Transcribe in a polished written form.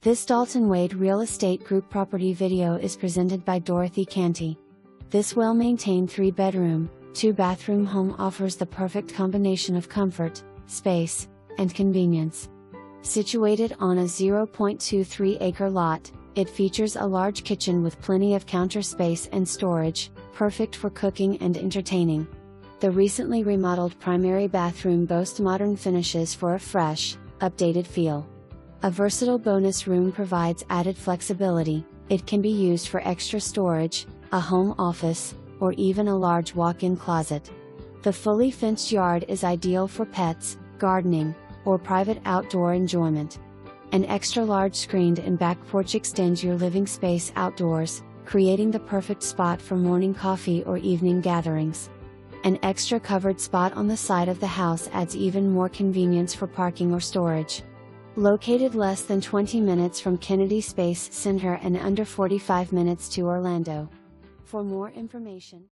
This Dalton Wade Real Estate Group property video is presented by Dorothy Canty. This well-maintained 3-bedroom, 2-bathroom home offers the perfect combination of comfort, space, and convenience. Situated on a 0.23-acre lot, it features a large kitchen with plenty of counter space and storage, perfect for cooking and entertaining. The recently remodeled primary bathroom boasts modern finishes for a fresh, updated feel. A versatile bonus room provides added flexibility. It can be used for extra storage, a home office, or even a large walk-in closet. The fully fenced yard is ideal for pets, gardening, or private outdoor enjoyment. An extra-large screened-in back porch extends your living space outdoors, creating the perfect spot for morning coffee or evening gatherings. An extra covered spot on the side of the house adds even more convenience for parking or storage. Located less than 20 minutes from Kennedy Space Center and under 45 minutes to Orlando. For more information,